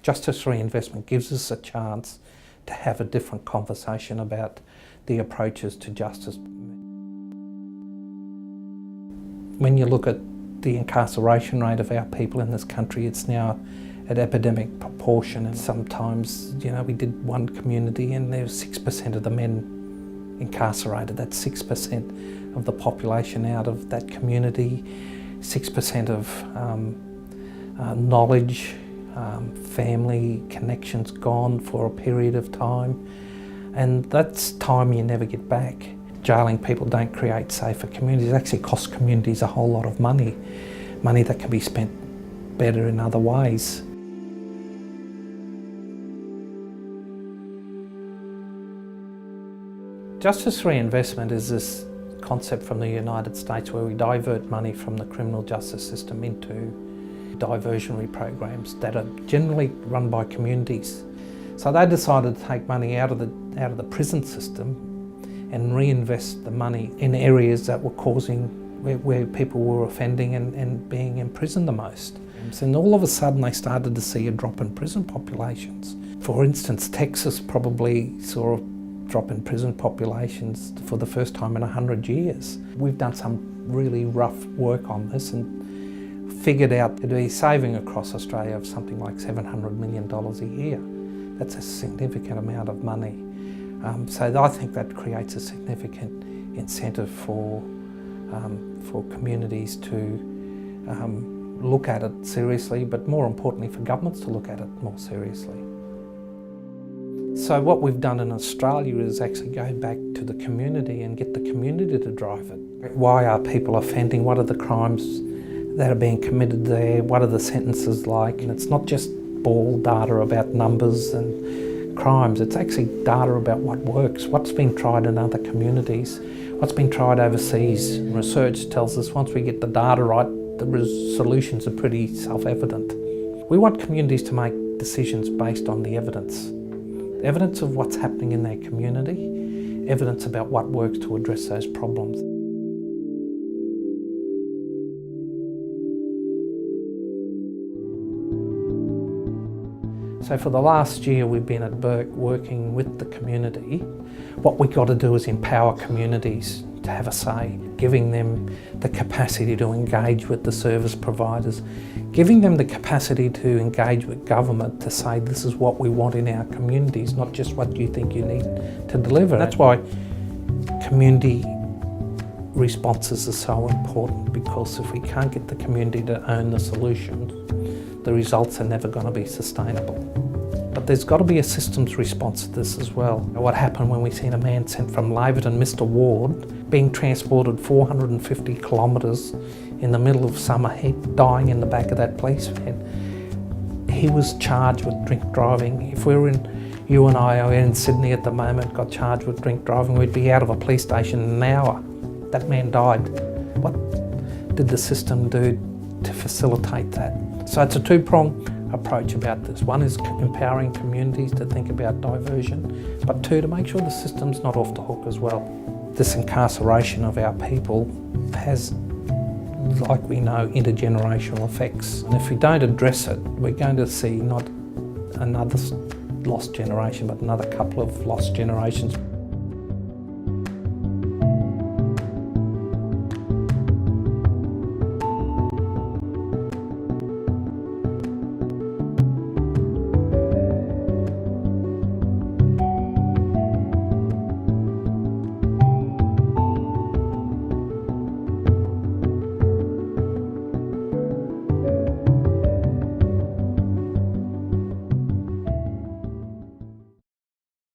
Justice Reinvestment gives us a chance to have a different conversation about the approaches to justice. When you look at the incarceration rate of our people in this country, it's now at epidemic proportion, and sometimes, we did one community and there was 6% of the men incarcerated. That's 6% of the population out of that community, 6% of knowledge, family connections gone for a period of time, and that's time you never get back. Jailing people don't create safer communities. It actually costs communities a whole lot of money that can be spent better in other ways. Justice Reinvestment is this concept from the United States where we divert money from the criminal justice system into diversionary programs that are generally run by communities. So they decided to take money out of the prison system and reinvest the money in areas that were causing where people were offending and being imprisoned the most. And all of a sudden they started to see a drop in prison populations. For instance, Texas probably saw a drop in prison populations for the first time in 100 years. We've done some really rough work on this and figured out it'd be saving across Australia of something like $700 million a year. That's a significant amount of money. So I think that creates a significant incentive for communities to look at it seriously, but more importantly for governments to look at it more seriously. So what we've done in Australia is actually go back to the community and get the community to drive it. Why are people offending? What are the crimes that are being committed there? What are the sentences like? And it's not just ball data about numbers and crimes, it's actually data about what works, what's been tried in other communities, what's been tried overseas. Research tells us once we get the data right, the solutions are pretty self-evident. We want communities to make decisions based on the evidence. Evidence of what's happening in their community, evidence about what works to address those problems. So for the last year we've been at Burke working with the community. What we've got to do is empower communities to have a say, giving them the capacity to engage with the service providers, giving them the capacity to engage with government to say this is what we want in our communities, not just what you think you need to deliver. That's why community responses are so important, because if we can't get the community to own the solutions, the results are never going to be sustainable. But there's got to be a systems response to this as well. What happened when we seen a man sent from Laverton, Mr. Ward, being transported 450 kilometres in the middle of summer heat, dying in the back of that police van. He was charged with drink driving. If you and I are in Sydney at the moment, got charged with drink driving, we'd be out of a police station in an hour. That man died. What did the system do to facilitate that? So it's a two-pronged approach about this. One is empowering communities to think about diversion, but two, to make sure the system's not off the hook as well. This incarceration of our people has, like we know, intergenerational effects. And if we don't address it, we're going to see not another lost generation, but another couple of lost generations.